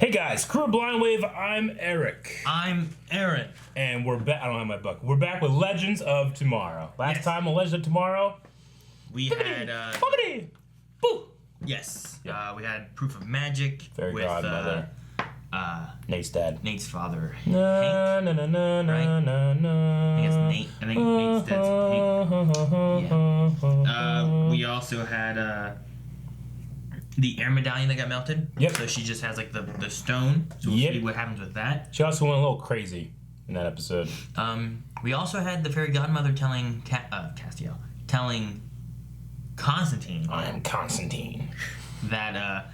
Hey guys, Crew of Blind Wave, I'm Eric. I'm Aaron. And we're back. I don't have my book. We're back with Legends of Tomorrow. Last time on Legends of Tomorrow, we had Boo! Yes. Yeah. We had Proof of Magic Fairy with Godmother. Nate's dad. Nate's father. Na, Hank. na, na, na, right? na, na. I think it's Nate. I think Nate's dad's Hank. Yeah. We also had the air medallion that got melted. Yep. So she just has like the stone. So we'll see what happens with that. She also went a little crazy in that episode. We also had the fairy godmother telling Castiel, telling Constantine. I am Constantine. That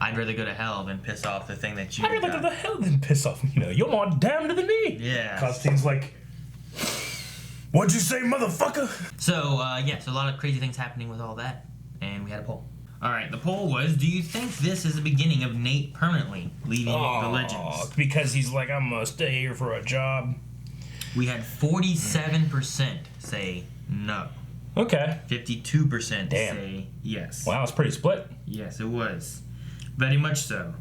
I'd rather go to hell than piss off the thing that you. I'd rather go to hell than piss off. You're more damned than me. Yeah. Constantine's like, what'd you say, motherfucker? So so a lot of crazy things happening with all that, and we had a poll. All right, the poll was: do you think this is the beginning of Nate permanently leaving the Legends? Because he's like, I'm gonna stay here for a job. We had 47% say no. Okay. 52% say yes. Wow, it's pretty split. Yes, it was. Very much so.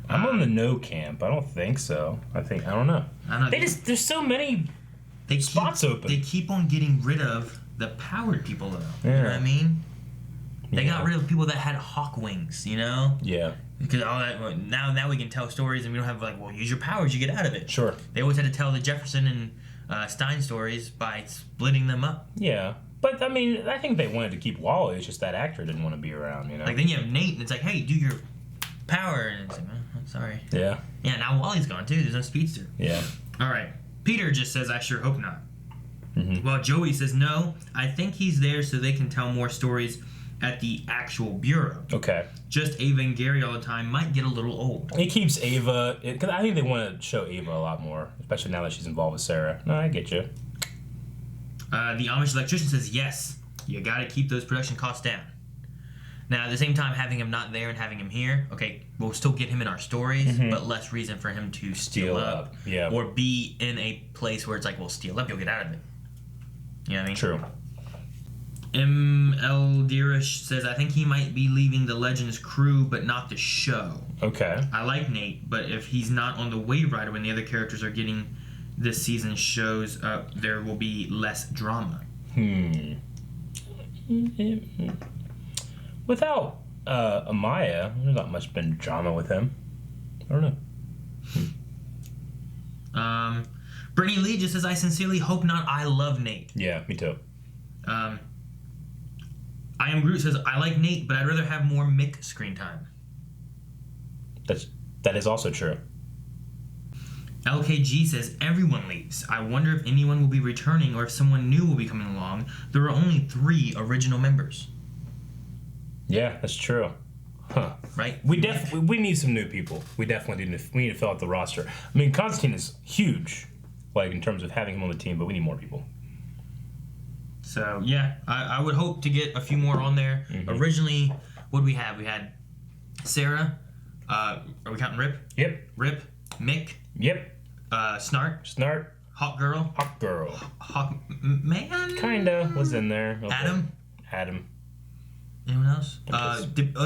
I'm on the no camp. I don't think so. I don't know. There's so many spots open. They keep on getting rid of the powered people, though. Yeah. You know what I mean? They got rid of people that had hawk wings, you know? Yeah. Because all that now we can tell stories and we don't have use your powers, you get out of it. Sure. They always had to tell the Jefferson and Stein stories by splitting them up. Yeah. But, I mean, I think they wanted to keep Wally. It's just that actor didn't want to be around, you know? Like, then you have Nate, and it's like, hey, do your power. And it's like, I'm sorry. Yeah. Yeah, now Wally's gone, too. There's no speedster. Yeah. All right. Peter just says, I sure hope not. Mm-hmm. Well, Joey says, no, I think he's there so they can tell more stories at the actual bureau. Okay. Just Ava and Gary all the time might get a little old. It keeps Ava... Because I think they want to show Ava a lot more, especially now that she's involved with Sarah. No, I get you. The Amish electrician says, yes, you got to keep those production costs down. Now, at the same time, having him not there and having him here, okay, we'll still get him in our stories, but less reason for him to steal up. Yeah. Or be in a place where it's like, well, steal up, you'll get out of it. You know what I mean? True. M.L. Deerish says, I think he might be leaving the Legends crew, but not the show. Okay. I like Nate, but if he's not on the Wave Rider when the other characters are getting this season's shows up, there will be less drama. Without Amaya, there's not much been drama with him. I don't know. Brittany Lee just says, I sincerely hope not. I love Nate. Yeah, me too. I Am Groot says, I like Nate, but I'd rather have more Mick screen time. That is also true. LKG says, everyone leaves. I wonder if anyone will be returning or if someone new will be coming along. There are only 3 original members. Yeah, that's true. Huh. Right? We need some new people. We definitely need to fill out the roster. I mean, Constantine is huge, like in terms of having him on the team, but we need more people. So, yeah, I would hope to get a few more on there. Originally, what did we have? We had Sarah. Are we counting Rip? Yep. Rip. Mick. Yep. Snart. Hawk Girl. Hawk Man? Kinda was in there. Okay. Adam. Anyone else?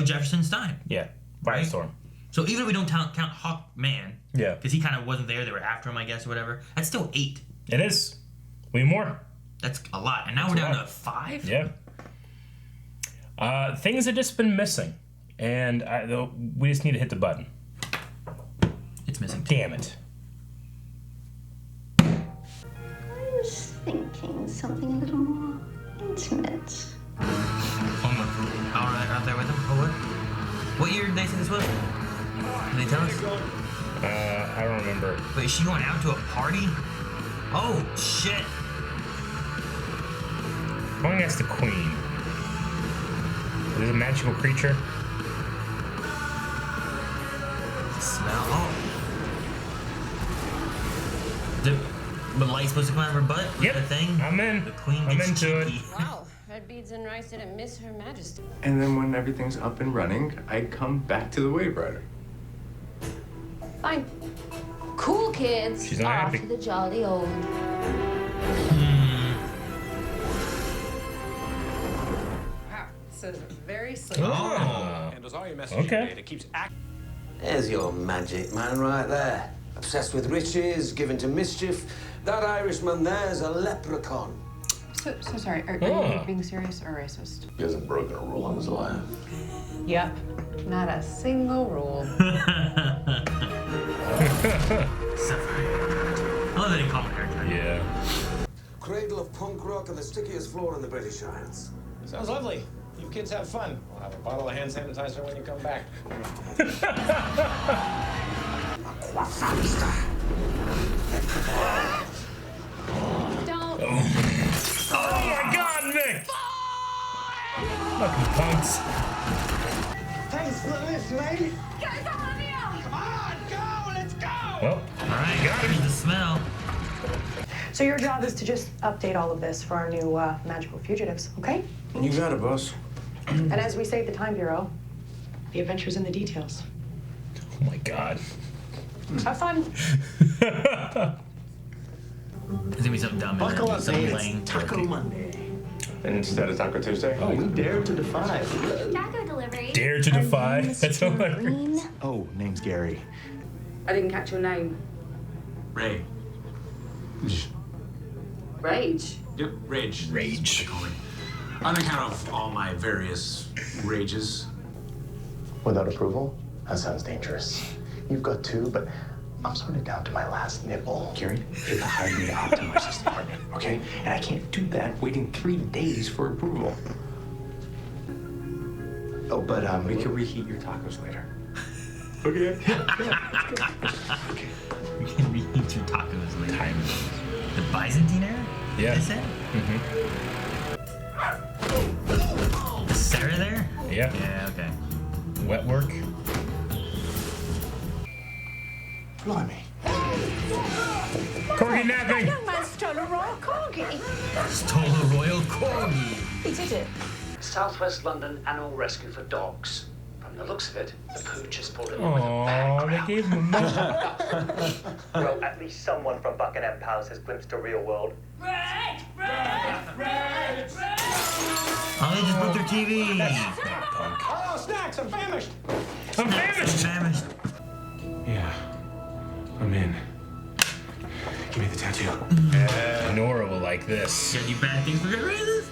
Jefferson Stein. Yeah. Right? Firestorm. So even if we don't count Hawk Man, yeah, because he kind of wasn't there, they were after him, I guess, or whatever. That's still 8. It is. We need more. That's a lot, and now we're down to 5. Yeah. Things have just been missing, and we just need to hit the button. It's missing. Damn it. I was thinking something a little more intimate. Out there with him? Or what? What year did they say this was? Can they tell us? I don't remember. Wait, is she going out to a party? Oh, shit. I'm going to ask the queen. Is it a magical creature? Smell. Oh. The light's supposed to come out of her butt? Yep. The thing? I'm in. The queen I'm gets into cheeky. it. Wow, red beads and rice didn't miss her majesty. And then when everything's up and running, I come back to the Wave Rider. Fine. Cool kids. She's not off happy. to the jolly old. Wow, this is very sleepy. Oh. Okay. It keeps acting. There's your magic man right there. Obsessed with riches, given to mischief. That Irishman there's a leprechaun. So sorry, are you being serious or racist? He hasn't broken a rule in his life. Yep. Not a single rule. I love that he called her. Yeah. Cradle of punk rock and the stickiest floor in the British Isles. Sounds lovely. You kids have fun. We'll have a bottle of hand sanitizer when you come back. Don't. Oh my God, Nick! Fucking punks. Thanks for this, mate. Guys, I'm on the out. Come on, go, let's go. Well, All right, got the smell. So your job is to just update all of this for our new magical fugitives, okay? You got it, boss. And as we say at the Time Bureau, the adventure's in the details. oh my God. Have fun. There's gonna be something dumb in Buckle there. up, Something mate. lame. It's Taco Monday. Instead of Taco Tuesday? Oh, we dare to defy. Taco delivery. Dare to defy. That's hilarious. Oh, name's Gary. I didn't catch your name. Ray. Rage. Yep, Rage. Rage. On account of all my various rages. Without approval? That sounds dangerous. You've got two, but I'm sort of down to my last nibble. Gary, you hired me to optimize this department, okay? And I can't do that waiting 3 days for approval. Oh, but We can reheat your tacos later. Okay? We can reheat your tacos later. The Byzantine era? Yeah. Is that? Is Sarah there? Yeah. Yeah, okay. Wet work. blimey. Corgi napping. Young man stole a royal corgi. Stole a royal corgi. He did it. Southwest London Animal Rescue for Dogs. From the looks of it, the pooch has pulled in with a Aww, bad they crowd. gave him a Well, at least someone from Buckingham Palace has glimpsed the real world. Oh, they just broke their TV. Oh, snacks! I'm famished. I'm famished. Famished. Yeah. I'm in. Give me the tattoo. Nora will like this. Gotta do bad things for good reasons.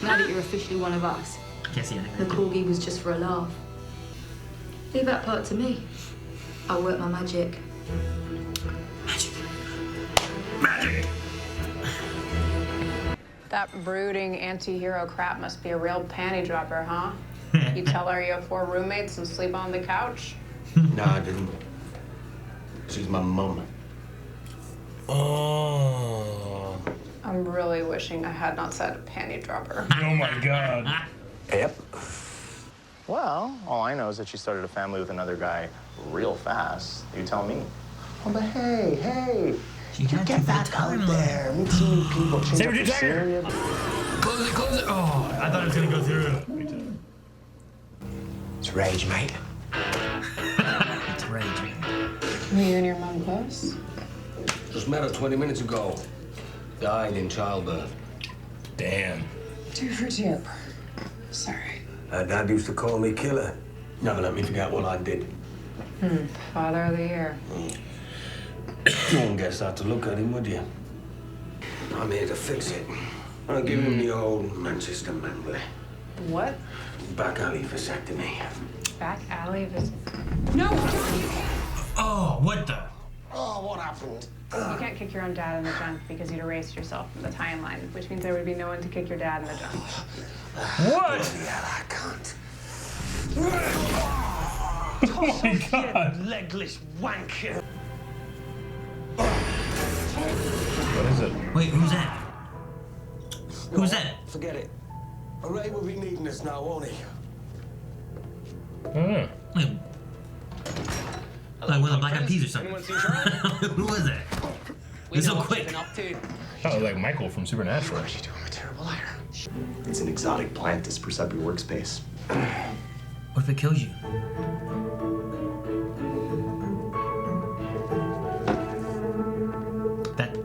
Now that you're officially one of us, Can't see the anything. corgi was just for a laugh. Leave that part to me. I'll work my magic. Magic. That brooding anti-hero crap must be a real panty dropper, huh? You tell her you have 4 roommates and sleep on the couch? No, I didn't. She's my mum. Oh. I'm really wishing I had not said panty dropper. Oh my God. Yep. Well, all I know is that she started a family with another guy real fast. You tell me. Oh, but hey, She got get back out there, meet some new people, change Say up what your you tell her. cereal. Close it. Oh, I thought it was gonna go through. It's rage, mate. It's rage. Were you and your mom close? Just met her 20 minutes ago. Died in childbirth. Damn. 2 for 2. Sorry. Her dad used to call me killer. Never let me forget what I did. Father of the year. No one gets that to look at him, would you? I'm here to fix it. I'll give him the old Manchester Manley. What? Back alley vasectomy. Back alley No! Oh, what the? Oh, what happened? You can't kick your own dad in the junk because you'd erased yourself from the timeline, which means there would be no one to kick your dad in the junk. What? Yeah, I can't. Oh my God. Legless wanker. What is it? Wait, who's that? Who's that? Forget it. Ray will be needing us now, won't he? Oh. Like one of the Black Eyed Peas or something. Anyone seen Charlie? Who was that? It's so quick. Oh, like Michael from Supernatural. What are you doing? I'm a terrible liar. It's an exotic plant to spruce up your workspace. What if it kills you?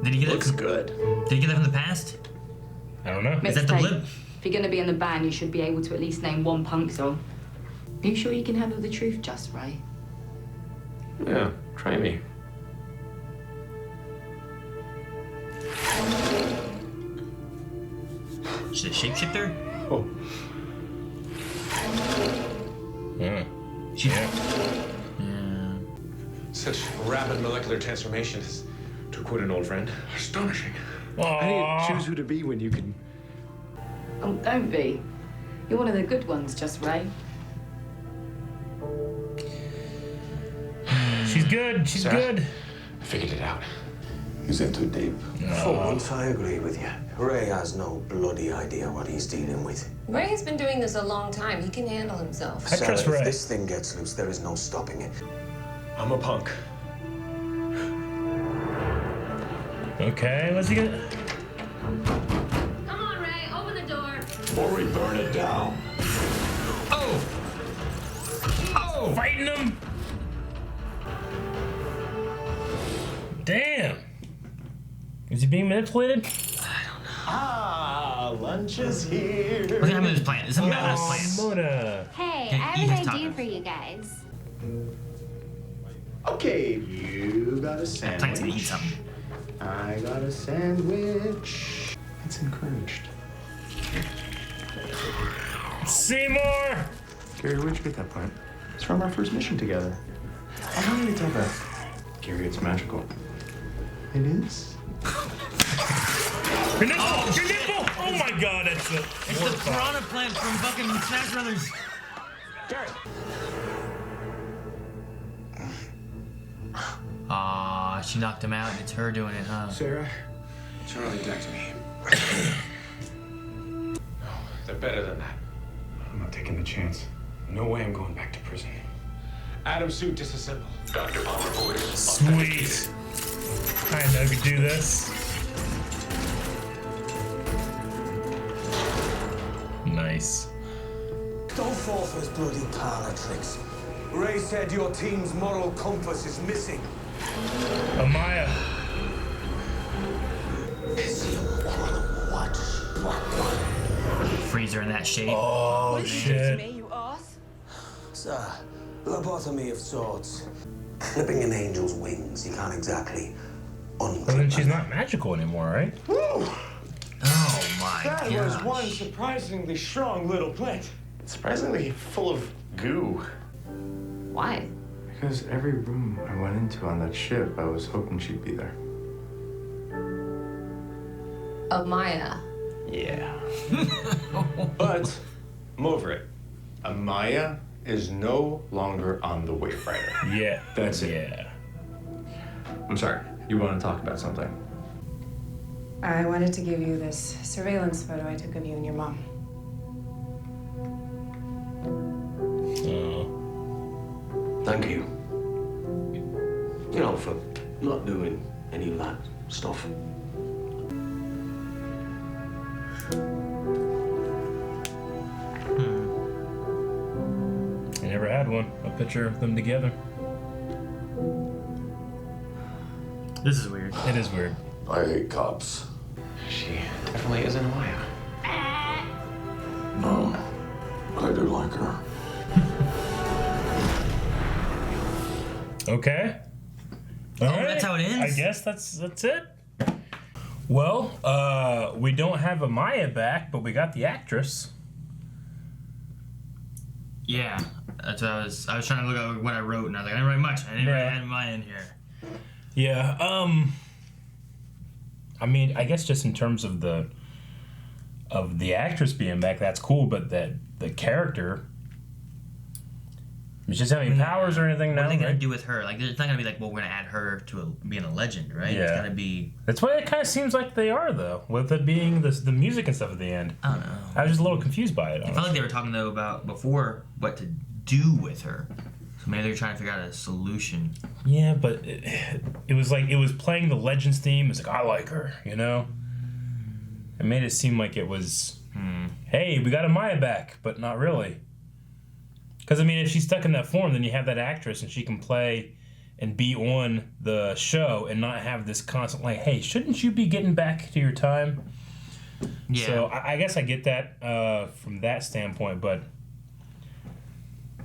Did he get Looks good. Did he get that from the past? I don't know. Is that the Mixtape. blip? If you're gonna be in the band, you should be able to at least name one punk song. Are you sure you can handle the truth just right? Yeah, try me. She's a shapeshifter? Oh. Yeah. Yeah. Such rapid molecular transformations. To quote an old friend, astonishing. Aww. How do you choose who to be when you can... Oh, don't be. You're one of the good ones, Just Ray. She's good. She's Sarah? good. I figured it out. He's in too deep. No. For once, I agree with you. Ray has no bloody idea what he's dealing with. Ray has been doing this a long time. He can handle himself. I trust Sarah, Ray. if this thing gets loose, there is no stopping it. I'm a punk. Okay, what's he gonna... Come on, Ray, open the door. Or we burn it down. Oh! Fighting him? Damn. Is he being manipulated? Ah, lunch is here. Look at him with his plan. There's something about his plan. Mona. Hey, Yeah, I eat have his an idea tacos. for you guys. Okay, you got a I'm planning to eat sandwich. something. I got a sandwich. It's encouraged. Seymour! Gary, where'd you get that plant? It's from our first mission together. How long did you tell that? Gary, it's magical. It is? Your nipple! Your nipple! Oh my god, that's the... It's the piranha plant from fucking Smash Brothers. Gary. Aw, she knocked him out and it's her doing it, huh? Sarah, Charlie texted me. No, they're better than that. I'm not taking the chance. No way I'm going back to prison. Adam suit disassemble. Dr. Palmer voice. Sweet. I know I could do this. Nice. Don't fall for his bloody parlor tricks. Ray said your team's moral compass is missing. Amaya. Freezer in that shape. Oh, shit. you ass? It's a lobotomy of sorts. Clipping an angel's wings, you can't exactly unclip But then she's them. not magical anymore, right? Oh my That god. was one surprisingly strong little plant. Surprisingly full of goo. Why? Because every room I went into on that ship, I was hoping she'd be there. Amaya. Yeah. But I'm over it. Amaya is no longer on the Wave Rider. Yeah. That's it. Yeah. I'm sorry. You want to talk about something? I wanted to give you this surveillance photo I took of you and your mom. Oh. Thank you. You know, for not doing any of that stuff. I never had one. A picture of them together. This is weird. It is weird. I hate cops. She definitely isn't Amaya. No, but I do like her. Okay. All right. That's how it ends? I guess that's it. Well, we don't have Amaya back, but we got the actress. Yeah, that's what I was trying to look at what I wrote, and I was like, I didn't write much. I didn't Yeah. write mine in here. Yeah. I mean, I guess just in terms of the actress being back, that's cool. But that the character, is just having powers or anything What now. are they gonna right? do with her? Like, it's not gonna be like, well, we're gonna add her to being a legend, right? Yeah. It's gonna be. That's what it kind of seems like they are, though, with it being the music and stuff at the end. I don't know. I was just a little confused by it. I felt like they were talking though about before what to do with her. So maybe they're trying to figure out a solution. Yeah, but it was like it was playing the Legends theme. It's like I like her, you know. It made it seem like it was, hey, we got Amaya back, but not really. Because I mean, if she's stuck in that form, then you have that actress and she can play and be on the show and not have this constant like, hey, shouldn't you be getting back to your time? Yeah. So I guess I get that from that standpoint, but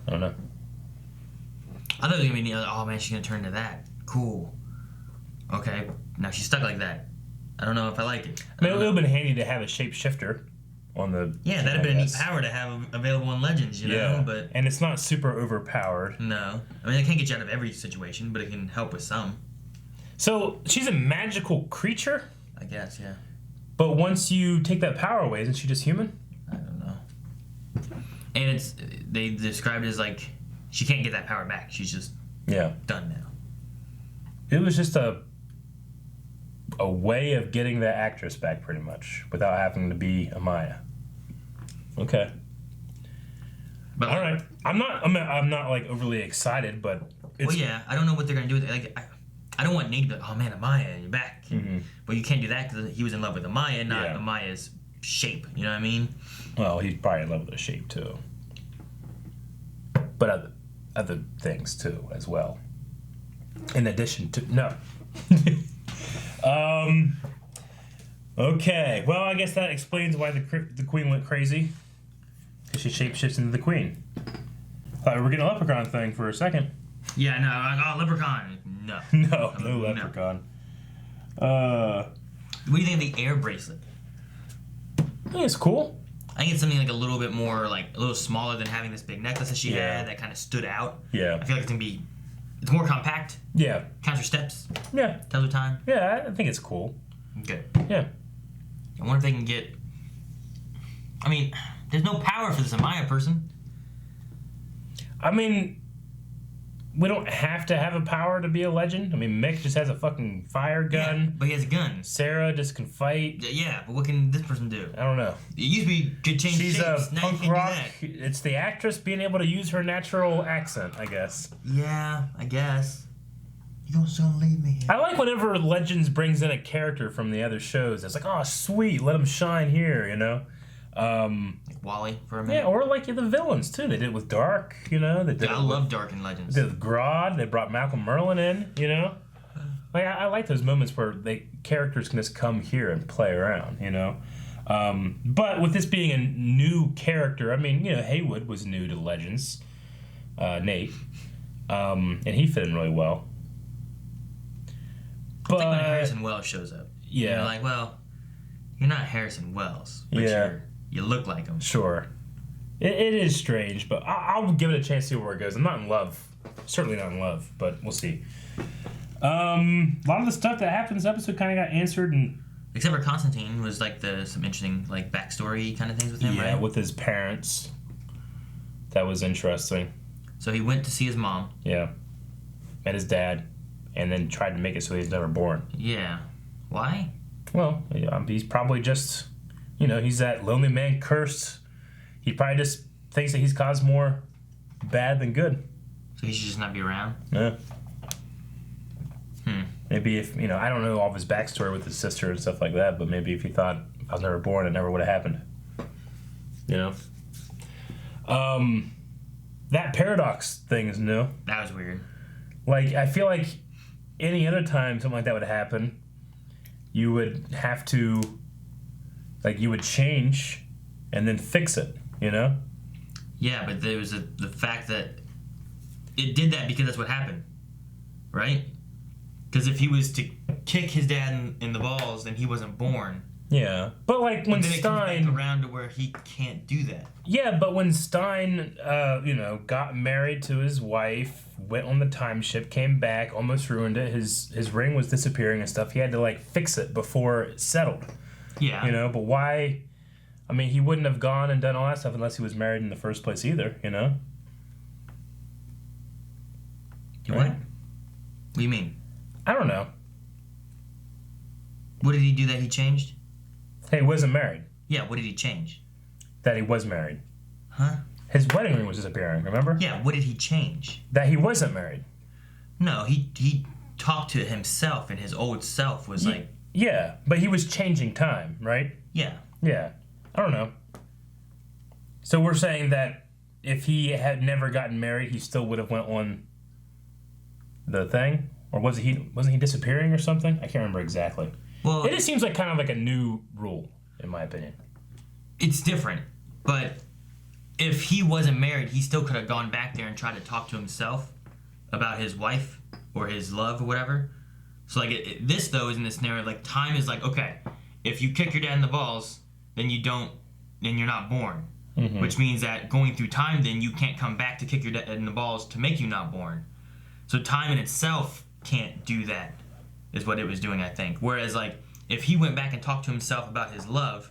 I don't know. I thought it was gonna be, oh man, she's gonna turn into that. Cool. Okay, now she's stuck like that. I don't know if I like it. I mean, it would have been handy to have a shapeshifter on the. Yeah, that'd have been a neat power to have available in Legends, you know. But and it's not super overpowered. No, I mean, it can't get you out of every situation, but it can help with some. So she's a magical creature. I guess, yeah. But once you take that power away, isn't she just human? I don't know. And they described it as like she can't get that power back. She's just done now. It was just a way of getting that actress back, pretty much, without having to be a Maya. Okay. But all right. I'm not like overly excited, but it's, well, yeah. I don't know what they're gonna do with it. Like, I don't want Nate to be like, oh man, a Maya, you're back. Mm-hmm. But you can't do that because he was in love with a Maya, not a Maya's shape. You know what I mean? Well, he's probably in love with the shape too, but other things too as well. In addition to no. Okay. Well, I guess that explains why the queen went crazy, because she shapeshifts into the queen. Thought we were getting a leprechaun thing for a second. Yeah, no, like, oh, leprechaun. No. No leprechaun. What do you think of the air bracelet? I think it's cool. I think it's something like a little bit more, like a little smaller than having this big necklace that she had that kind of stood out. Yeah. I feel like it's more compact. Yeah. Counts your steps. Yeah. Tells your time. Yeah, I think it's cool. Good. Yeah. I wonder if they can get. I mean, there's no power for this Amaya person. I mean, we don't have to have a power to be a legend. I mean, Mick just has a fucking fire gun. Yeah, but he has a gun. Sarah just can fight. Yeah, but what can this person do? I don't know. It used to be could change She's shapes. a Now punk you can't rock. do that. It's the actress being able to use her natural accent, I guess. Yeah, I guess. You just gonna leave me here. I like whenever Legends brings in a character from the other shows. It's like, oh, sweet, let him shine here, you know? Like Wally for a minute. Yeah, or like the villains, too. They did it with Dark, you know? They did I love Dark in Legends. They did it with Grodd. They brought Malcolm Merlin in, you know? Like, I like those moments where characters can just come here and play around, you know? But with this being a new character, I mean, you know, Haywood was new to Legends, Nate, and he fit in really well. But it's like when Harrison Wells shows up. Yeah. You're like, well, you're not Harrison Wells, but you look like him. Sure. It is strange, but I'll give it a chance to see where it goes. I'm not in love. Certainly not in love, but we'll see. A lot of the stuff that happened in this episode kind of got answered, and except for Constantine was like some interesting like backstory kind of things with him, right? Yeah, with his parents. That was interesting. So he went to see his mom. Yeah. Met his dad, and then tried to make it so he's never born. Yeah. Why? Well, he's probably just, you know, he's that lonely man cursed. He probably just thinks that he's caused more bad than good. So he should just not be around? Yeah. Maybe if, you know, I don't know all of his backstory with his sister and stuff like that, but maybe if he thought if I was never born, it never would have happened. You know? That paradox thing is new. That was weird. Like, I feel like any other time something like that would happen, you would have to, like, you would change and then fix it, you know? Yeah, but there was the fact that it did that because that's what happened, right? Because if he was to kick his dad in the balls, then he wasn't born. Yeah, but like when then Stein it comes back around to where he can't do that. Yeah, but when Stein, you know, got married to his wife, went on the time ship, came back, almost ruined it. His ring was disappearing and stuff. He had to like fix it before it settled. Yeah. You know, but why? I mean, he wouldn't have gone and done all that stuff unless he was married in the first place either. You know. You what? What do you mean? I don't know. What did he do that he changed? Hey, he wasn't married. Yeah, what did he change? That he was married. Huh? His wedding ring was disappearing, remember? Yeah, what did he change? That he wasn't married. No, he talked to himself, and his old self was like... Yeah, but he was changing time, right? Yeah. Yeah. I don't know. So we're saying that if he had never gotten married, he still would have went on the thing? Or wasn't he disappearing or something? I can't remember exactly. Well, it just seems like kind of like a new rule, in my opinion. It's different, but if he wasn't married, he still could have gone back there and tried to talk to himself about his wife or his love or whatever. So like this though is in this scenario like time is like, okay, if you kick your dad in the balls, then you're not born. Mm-hmm. Which means that going through time, then you can't come back to kick your dad in the balls to make you not born. So time in itself can't do that, is what it was doing, I think. Whereas, like, if he went back and talked to himself about his love,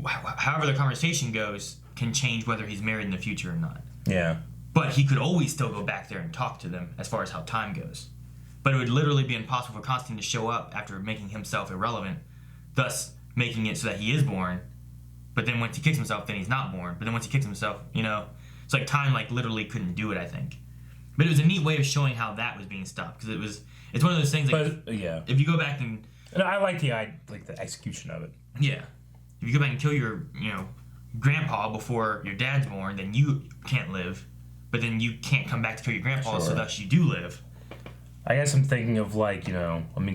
however the conversation goes can change whether he's married in the future or not. Yeah. But he could always still go back there and talk to them as far as how time goes. But it would literally be impossible for Constantine to show up after making himself irrelevant, thus making it so that he is born. But then once he kicks himself, then he's not born. But then once he kicks himself, it's like time like literally couldn't do it, I think. But it was a neat way of showing how that was being stopped because it's one of those things. Like, but yeah, if you go back and I like the execution of it. Yeah, if you go back and kill your grandpa before your dad's born, then you can't live. But then you can't come back to kill your grandpa, so thus you do live. I guess I'm thinking of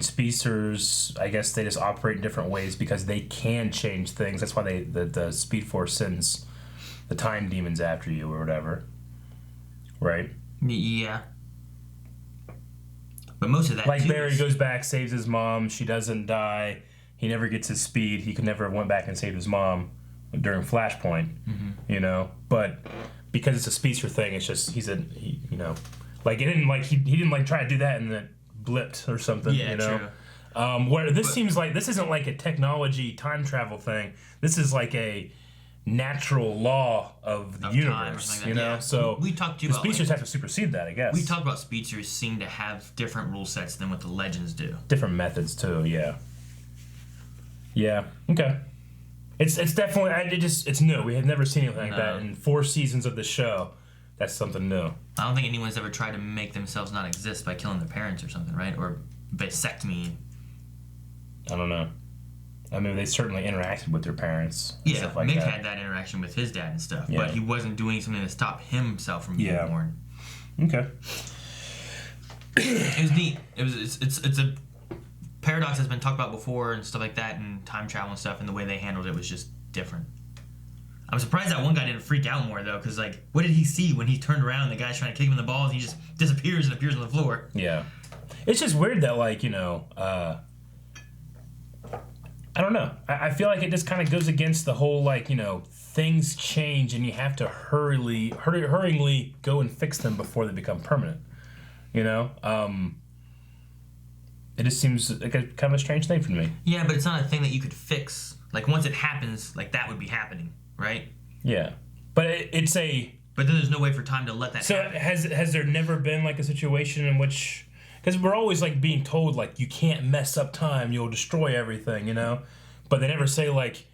speedsters, I guess they just operate in different ways because they can change things. That's why the Speed Force sends the time demons after you or whatever. Right? Yeah. But most of that like Barry goes back, saves his mom, she doesn't die, he never gets his speed, he could never have went back and saved his mom during Flashpoint, but because it's a speedster thing, it's just he didn't try to do that and then blipped or something. Yeah, true. Where this seems like this isn't like a technology time travel thing. This is like a natural law of the universe, So we talked to you the about speedsters have to supersede that, I guess. We talked about speedsters seem to have different rule sets than what the legends do. Different methods too, yeah. Yeah. Okay. It's definitely it's new. We had never seen anything like that in 4 seasons of the show. That's something new. I don't think anyone's ever tried to make themselves not exist by killing their parents or something, right? Or vasectomy. I don't know. I mean, they certainly interacted with their parents. Yeah, stuff like Mick that. had that interaction with his dad and stuff, Yeah. but he wasn't doing something to stop himself from being born. Okay. It was neat. It's a paradox that's been talked about before and stuff like that, and time travel and stuff, and the way they handled it was just different. I'm surprised that one guy didn't freak out more though, because like, what did he see when he turned around? And the guy's trying to kick him in the balls, and he just disappears and appears on the floor. Yeah, it's just weird that I don't know. I feel like it just kind of goes against the whole things change and you have to hurriedly go and fix them before they become permanent. It just seems like a kind of a strange thing for me. Yeah, but it's not a thing that you could fix. Like once it happens, like that would be happening, right? Yeah, but it's a. But then there's no way for time to let that happen. So has there never been like a situation in which, because we're always like being told like you can't mess up time, you'll destroy everything, but they never say like,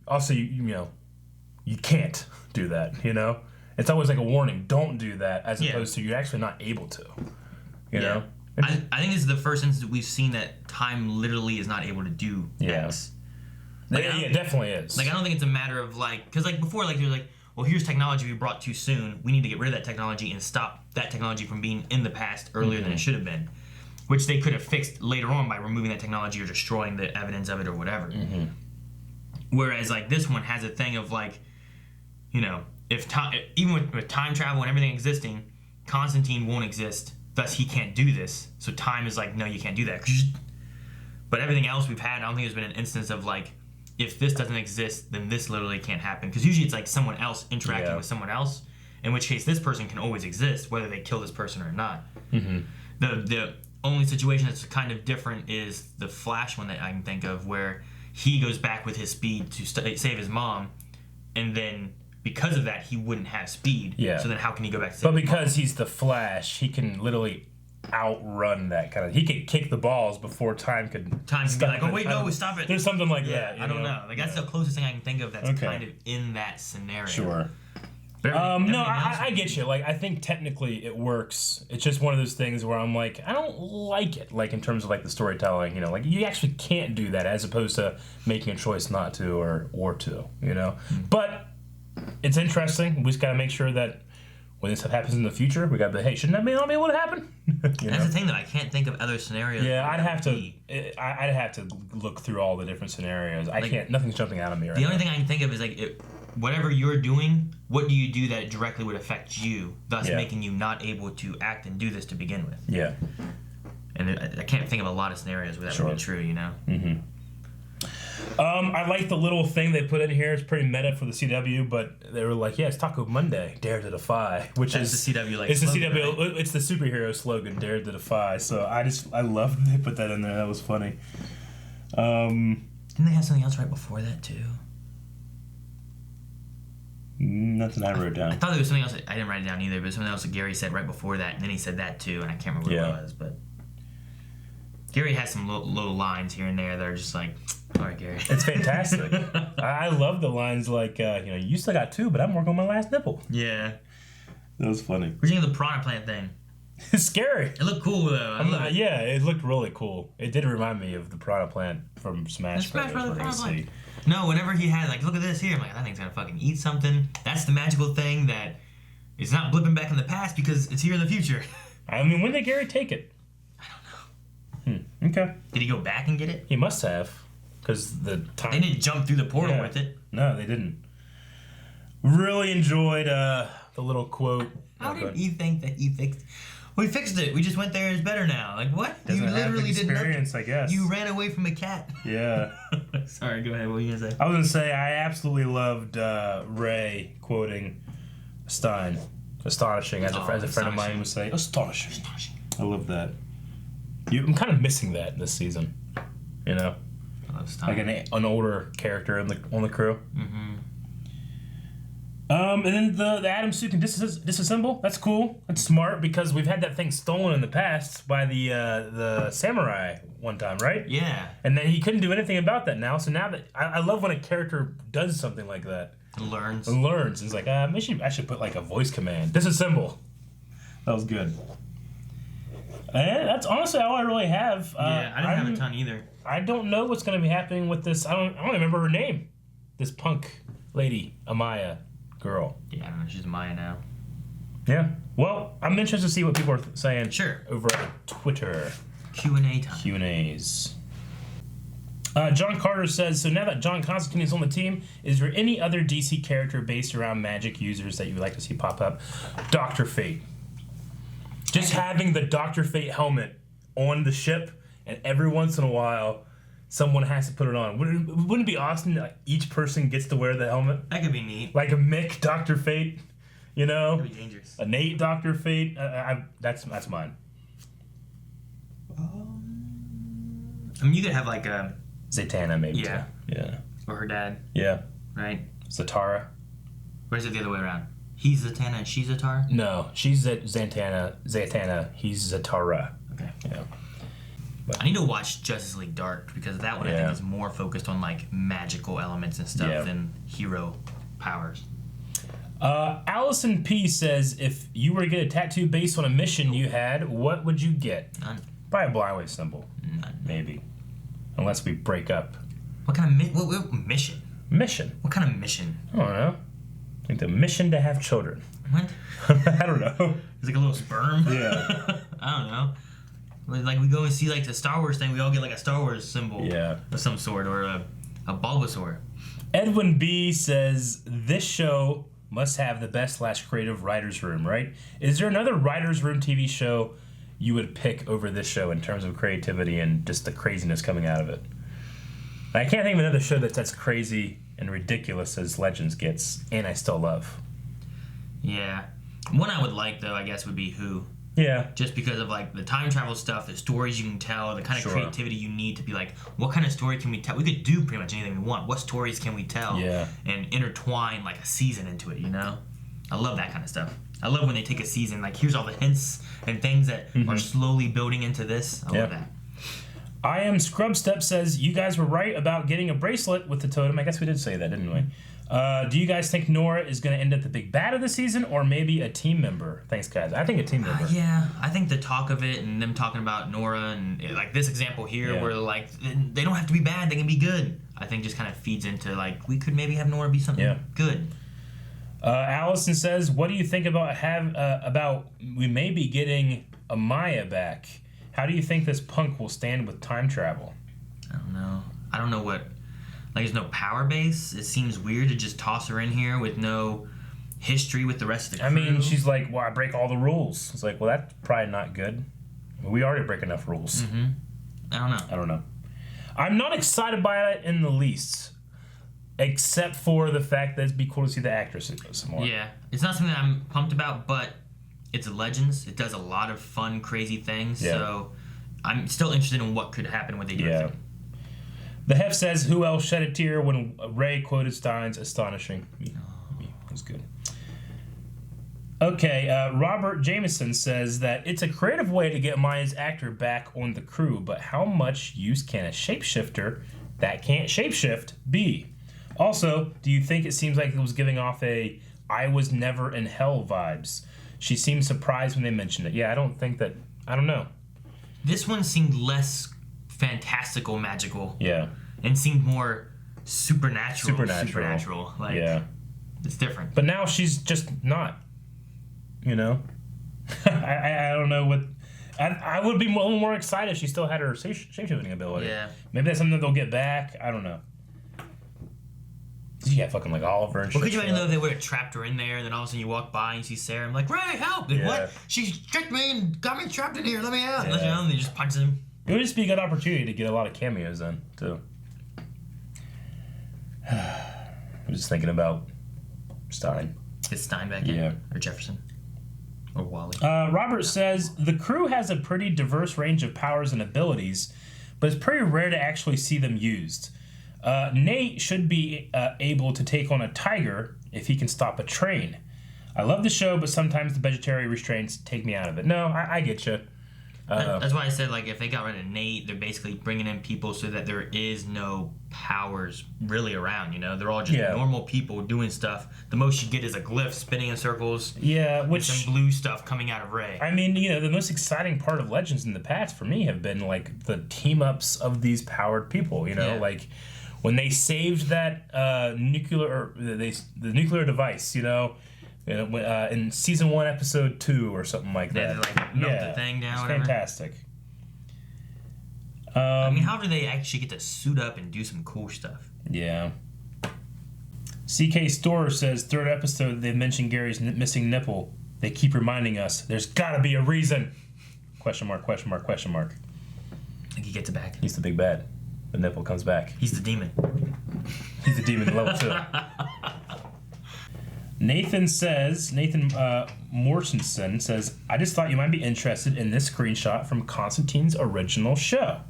also you can't do that, It's always like a warning, don't do that, as opposed to you're actually not able to, you know. I think this is the first instance we've seen that time literally is not able to do X. Like, yeah, it definitely is. Like I don't think it's a matter of like, because like before, like you're like, well, here's technology we brought too soon. We need to get rid of that technology and stop that technology from being in the past earlier than it should have been, which they could have fixed later on by removing that technology or destroying the evidence of it or whatever. Whereas like this one has a thing of like, if time, even with time travel and everything existing, Constantine won't exist. Thus, he can't do this. So time is like, no, you can't do that. But everything else we've had, I don't think there's been an instance of like, if this doesn't exist, then this literally can't happen. Because usually it's like someone else interacting with someone else, in which case this person can always exist, whether they kill this person or not. The only situation that's kind of different is the Flash one that I can think of, where he goes back with his speed to save his mom, and then because of that, he wouldn't have speed. Yeah. So then how can he go back to save But because he's the Flash, he can literally outrun that kind of... He could kick the balls before time could... Time can be like, oh, wait, no, stop it. There's something like that. I don't know. Like, that's the closest thing I can think of that's kind of in that scenario. Sure. I get you. Like, I think technically it works. It's just one of those things where I'm like, I don't like it. Like, in terms of, like, the storytelling, like, you actually can't do that as opposed to making a choice not to or to, But... it's interesting. We just gotta make sure that when this stuff happens in the future, we gotta be, hey, shouldn't that not be able to happen? That's the thing, though. I can't think of other scenarios. Yeah, I'd have to look through all the different scenarios. I can't. Nothing's jumping out of me right now. The only thing I can think of is like whatever you're doing, what do you do that directly would affect you, thus Yeah. making you not able to act and do this to begin with? Yeah. And I can't think of a lot of scenarios where that would be true, you know? Mm-hmm. I like the little thing they put in here. It's pretty meta for the CW, but they were like, "Yeah, it's Taco Monday, Dare to Defy," which That's is the CW it's slogan, the CW. right? It's the superhero slogan, "Dare to Defy." So I loved they put that in there. That was funny. Didn't they have something else right before that too? Nothing I wrote down. I thought there was something else. I didn't write it down either, but something else that Gary said right before that, and then he said that too, and I can't remember what it was. But Gary has some little lines here and there that are just like, all right, Gary. It's fantastic. I love the lines like, you still got 2, but I'm working on my last nipple. Yeah. That was funny. What do you think of the piranha plant thing? It's scary. It looked cool though. I love it. Yeah, it looked really cool. It did remind me of the piranha plant from Smash Brothers. Piranha Plant. No, whenever he had like, look at this here, I'm like, that thing's gonna fucking eat something. That's the magical thing that is not blipping back in the past because it's here in the future. I mean, when did Gary take it? I don't know. Okay. Did he go back and get it? He must have, because the time. They didn't jump through the portal with it. No, they didn't. Really enjoyed the little quote. How did you think that he fixed? We fixed it. We just went there. It's better now. Like what? Doesn't you have literally did experience, nothing. I guess. You ran away from a cat. Yeah. Sorry. Go ahead. What were you gonna say? I was gonna say I absolutely loved Ray quoting Stein. Astonishing, as a friend of mine would say. Astonishing. I love that. I'm kind of missing that this season. You know, I love Stein. Like an older character on the crew. Mm-hmm. And then the Adam suit can disassemble. That's cool. That's smart because we've had that thing stolen in the past by the samurai one time, right? Yeah. And then he couldn't do anything about that now. So now that I love when a character does something like that. Learns. It's like I should put like a voice command. Disassemble. That was good. And that's honestly all I really have. Yeah, I didn't have a ton either. I don't know what's going to be happening with this. I don't remember her name. This punk lady, Amaya girl. Yeah, I don't know. She's Maya now. Yeah. Well, I'm interested to see what people are saying. Sure. Over at Twitter. Q&A time. Q&As. John Carter says, so now that John Constantine is on the team, is there any other DC character based around magic users that you would like to see pop up? Dr. Fate. Just having the Dr. Fate helmet on the ship, and every once in a while, someone has to put it on. Wouldn't it be awesome that each person gets to wear the helmet? That could be neat. Like a Mick Dr. Fate, you know? That could be dangerous. A Nate Dr. Fate. That's mine. I mean, you could have like a... Zatanna, maybe. Yeah. Too. Yeah. Or her dad. Yeah. Right? Zatara. Or is it the other way around? He's Zatanna and she's Zatara? No, she's Zatanna, he's Zatara. Okay. Yeah. I need to watch Justice League Dark because that one I think is more focused on like magical elements and stuff than hero powers. Allison P says, if you were to get a tattoo based on a mission you had, what would you get? None. Probably a blind wave symbol. None. Maybe. Unless we break up. What kind of what mission? Mission. What kind of mission? I don't know. I think the mission to have children. What? I don't know. It's like a little sperm? Yeah. I don't know. Like we go and see like the Star Wars thing, we all get like a Star Wars symbol of some sort or a Bulbasaur. Edwin B says, this show must have the best / creative writer's room, right? Is there another writer's room TV show you would pick over this show in terms of creativity and just the craziness coming out of it? I can't think of another show that's crazy and ridiculous as Legends gets, and I still love. Yeah. One I would like, though, I guess, would be Who. Yeah. Just because of, like, the time travel stuff, the stories you can tell, the kind of creativity you need to be like, what kind of story can we tell? We could do pretty much anything we want. What stories can we tell? Yeah. And intertwine, like, a season into it, you know? I love that kind of stuff. I love when they take a season, like, here's all the hints and things that are slowly building into this. I love that. I Am Scrubstep says, you guys were right about getting a bracelet with the totem. I guess we did say that, didn't we? Do you guys think Nora is going to end up the big bad of the season or maybe a team member? Thanks, guys. I think a team member. Yeah, I think the talk of it and them talking about Nora and like this example here where like they don't have to be bad, they can be good. I think just kind of feeds into like we could maybe have Nora be something good. Allison says, what do you think about we may be getting Amaya back? How do you think this punk will stand with time travel? I don't know. I don't know what Like, there's no power base. It seems weird to just toss her in here with no history with the rest of the crew. I mean, she's like, well, I break all the rules. It's like, well, that's probably not good. We already break enough rules. Mm-hmm. I don't know. I'm not excited by it in the least, except for the fact that it'd be cool to see the actress some more. Yeah, it's not something that I'm pumped about, but it's Legends. It does a lot of fun, crazy things. Yeah. So I'm still interested in what could happen when they do it. The Hef says, who else shed a tear when Ray quoted Stein's astonishing? Me. That's good. Okay, Robert Jameson says that it's a creative way to get Maya's actor back on the crew, but how much use can a shapeshifter that can't shapeshift be? Also, do you think it seems like it was giving off a I was never in hell vibes? She seemed surprised when they mentioned it. Yeah, I don't know. This one seemed less fantastical, magical. Yeah. And seeed more supernatural. Like, yeah. It's different. But now she's just not. You know? I don't know what... I would be a little more excited if she still had her shape-shifting ability. Yeah. Maybe that's something that they'll get back. I don't know. Yeah, fucking like Oliver and shit. Well, could you imagine though if they would have trapped her in there and then all of a sudden you walk by and you see Sarah and I'm like, Ray, help! Like, what? She tricked me and got me trapped in here. Let me out. Yeah. And they just punch him. It would just be a good opportunity to get a lot of cameos in, too. I'm just thinking about Stein. Is Stein back in? Yeah. Or Jefferson? Or Wally? Robert says, the crew has a pretty diverse range of powers and abilities, but it's pretty rare to actually see them used. Nate should be able to take on a tiger if he can stop a train. I love the show, but sometimes the budgetary restraints take me out of it. No, I get you. That's why I said, like, if they got rid of Nate, they're basically bringing in people so that there is no powers really around, you know? They're all just normal people doing stuff. The most you get is a glyph spinning in circles. Yeah, with some blue stuff coming out of Ray. I mean, you know, the most exciting part of Legends in the past for me have been, like, the team-ups of these powered people, you know? Like, when they saved that the nuclear device, you know? In season 1, episode 2, or something like that. They like melt the thing down. It's fantastic. I mean, how do they actually get to suit up and do some cool stuff? Yeah. CK Storer says, 3rd episode, they mentioned Gary's missing nipple. They keep reminding us, there's gotta be a reason. Question mark, question mark, question mark. I think he gets it back. He's the big bad. The nipple comes back. He's the demon. He's the demon level 2. Nathan Mortensen says, I just thought you might be interested in this screenshot from Constantine's original show.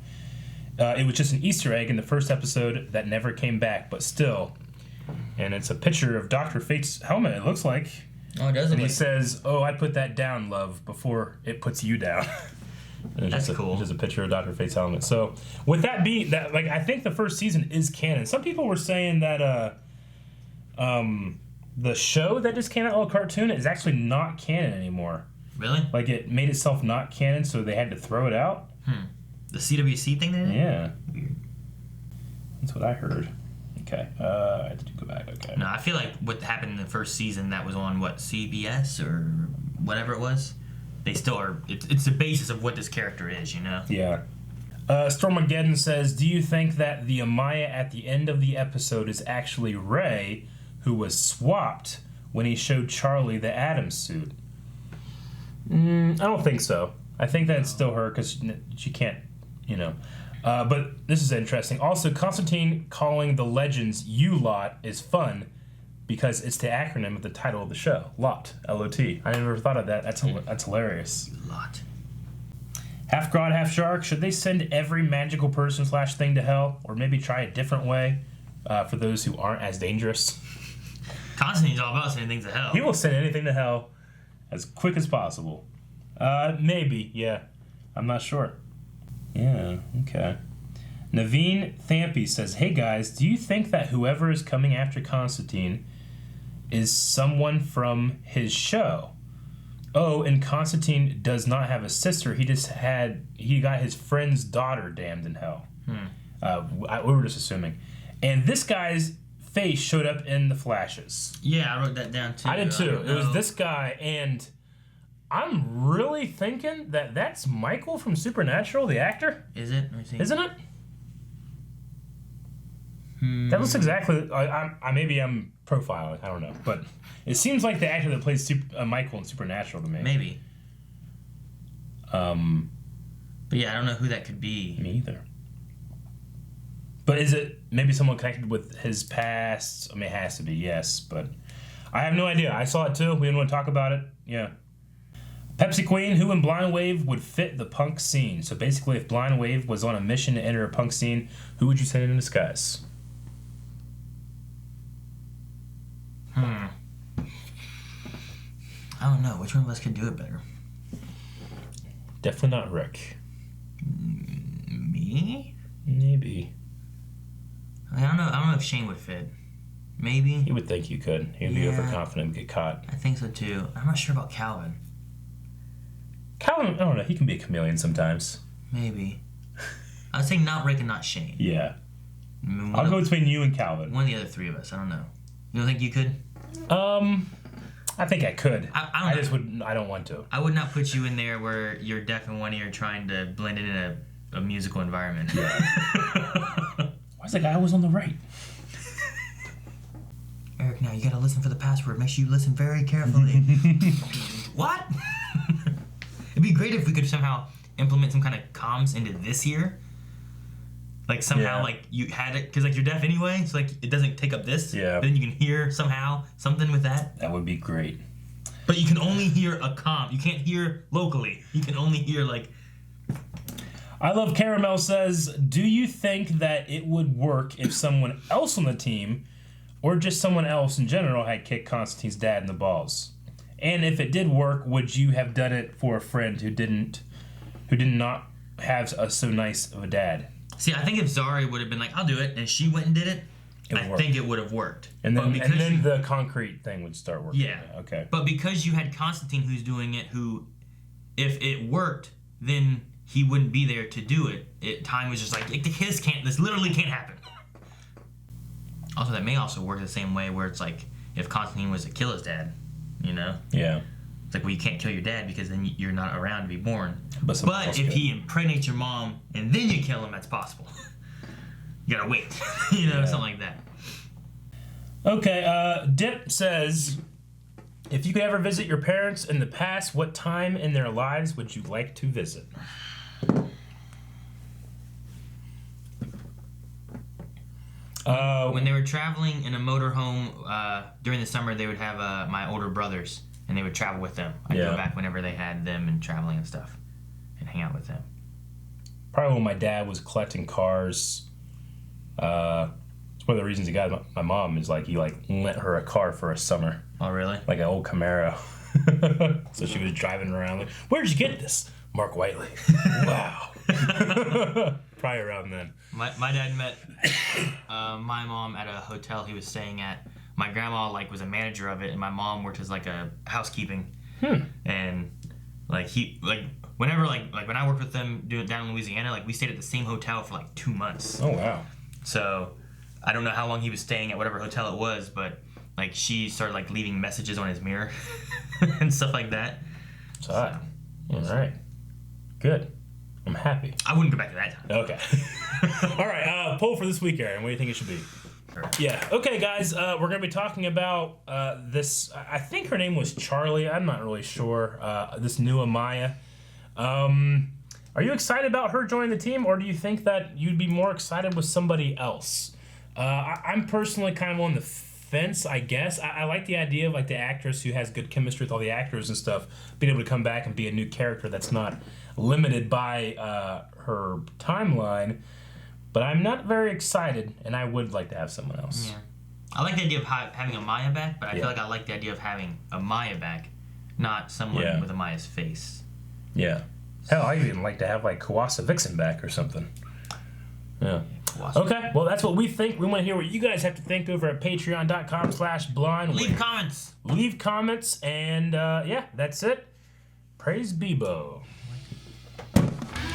It was just an Easter egg in the first episode that never came back, but still. And it's a picture of Dr. Fate's helmet, it looks like. Oh, it does. And he says, oh, I put that down, love, before it puts you down. That's cool. Just a picture of Dr. Fate's helmet. So, with that being, that, like, I think the first season is canon. Some people were saying that, the show that just came out, a cartoon, is actually not canon anymore. Really? Like, it made itself not canon, so they had to throw it out. The CWC thing they did? Yeah. That's what I heard. Okay. I had to go back. Okay. No, I feel like what happened in the first season, that was on, what, CBS or whatever it was? They still are... It's the basis of what this character is, you know? Yeah. Stormageddon says, do you think that the Amaya at the end of the episode is actually Ray, who was swapped when he showed Charlie the Atom suit? I don't think so. I think that it's still her because she can't, you know. But this is interesting. Also, Constantine calling the Legends U-Lot is fun because it's the acronym of the title of the show. LOT. L-O-T. I never thought of that. That's hilarious. U-Lot. Half God, half shark. Should they send every magical person / thing to hell? Or maybe try a different way for those who aren't as dangerous? Constantine's all about sending things to hell. He will send anything to hell as quick as possible. Maybe, yeah. I'm not sure. Yeah, okay. Naveen Thampy says, hey guys, do you think that whoever is coming after Constantine is someone from his show? Oh, and Constantine does not have a sister. He got his friend's daughter damned in hell. We were just assuming. And this guy's face showed up in the flashes. Yeah, I wrote that down too. I did too. It was this guy, and I'm really thinking that that's Michael from Supernatural, the actor. Is it? Let me see. Isn't it? That looks exactly. Maybe I'm profiling. I don't know, but it seems like the actor that plays Michael in Supernatural to me. Maybe. But yeah, I don't know who that could be. Me either. But is it maybe someone connected with his past? I mean, it has to be, yes, but I have no idea. I saw it too. We didn't want to talk about it. Yeah. Pepsi Queen, who in Blind Wave would fit the punk scene? So basically, if Blind Wave was on a mission to enter a punk scene, who would you send in disguise? I don't know. Which one of us could do it better? Definitely not Rick. Me? Maybe. I don't know if Shane would fit. Maybe. He would think you could. He'd be overconfident and get caught. I think so too. I'm not sure about Calvin. Calvin, I don't know. He can be a chameleon sometimes. Maybe. I'd say not Rick and not Shane. Yeah. I'll go between you and Calvin. One of the other three of us. I don't know. You don't think you could? I think I could. I just would. I don't want to. I would not put you in there where you're deaf in one ear trying to blend in a musical environment. Yeah. Why's the guy always on the right? Eric, now you gotta listen for the password. Make sure you listen very carefully. What? It'd be great if we could somehow implement some kind of comms into this ear. Like somehow, like you had it, because like you're deaf anyway, so like it doesn't take up this. Yeah. But then you can hear somehow something with that. That would be great. But you can only hear a comm. You can't hear locally. You can only hear like. I Love Caramel says, do you think that it would work if someone else on the team, or just someone else in general, had kicked Constantine's dad in the balls? And if it did work, would you have done it for a friend who did not have so nice of a dad? See, I think if Zari would have been like, I'll do it, and she went and did it, I think it would have worked. And then the concrete thing would start working. Yeah. Okay. But because you had Constantine who's doing it, who, if it worked, then he wouldn't be there to do it. Time was just like, this literally can't happen. Also, that may also work the same way where it's like, if Constantine was to kill his dad, you know? Yeah. It's like, well, you can't kill your dad because then you're not around to be born. But if he impregnates your mom and then you kill him, that's possible. You gotta wait. Something like that. Okay, Dip says, if you could ever visit your parents in the past, what time in their lives would you like to visit? When they were traveling in a motorhome during the summer, they would have my older brothers, and they would travel with them. I'd go back whenever they had them and traveling and stuff, and hang out with them. Probably when my dad was collecting cars. It's one of the reasons he got my mom is like he lent her a car for a summer. Oh, really? Like an old Camaro. So she was driving around like, where'd you get this? Mark Whiteley. Wow. Probably around then. My dad met my mom at a hotel he was staying at. My grandma was a manager of it, and my mom worked as a housekeeping. And whenever when I worked with them down in Louisiana, we stayed at the same hotel for 2 months. Oh wow. So I don't know how long he was staying at whatever hotel it was, but she started leaving messages on his mirror and stuff like that. So, all right. Good. I'm happy. I wouldn't go back to that time. Okay. All right. Poll for this week, Aaron. What do you think it should be? Sure. Yeah. Okay, guys. We're going to be talking about this. I think her name was Charlie. I'm not really sure. This new Amaya. Are you excited about her joining the team, or do you think that you'd be more excited with somebody else? I'm personally kind of on the fence, I guess. I like the idea of the actress who has good chemistry with all the actors and stuff being able to come back and be a new character that's not limited by her timeline, but I'm not very excited, and I would like to have someone else. Yeah. I like the idea of having Amaya back, but I feel like I like the idea of having Amaya back, not someone with Amaya's face. Yeah. Hell, I even like to have Kawasa Vixen back or something. Yeah. Okay, well, that's what we think. We want to hear what you guys have to think over at patreon.com/blindwave. Leave comments, and that's it. Praise Bebo.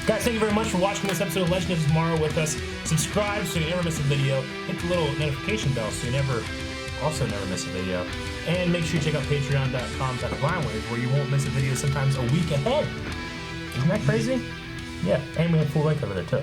Guys, thank you very much for watching this episode of Legend of Tomorrow with us. Subscribe so you never miss a video. Hit the little notification bell so you never miss a video. And make sure you check out patreon.com/blindwave where you won't miss a video sometimes a week ahead. Isn't that crazy? Yeah, and we have full length over there too.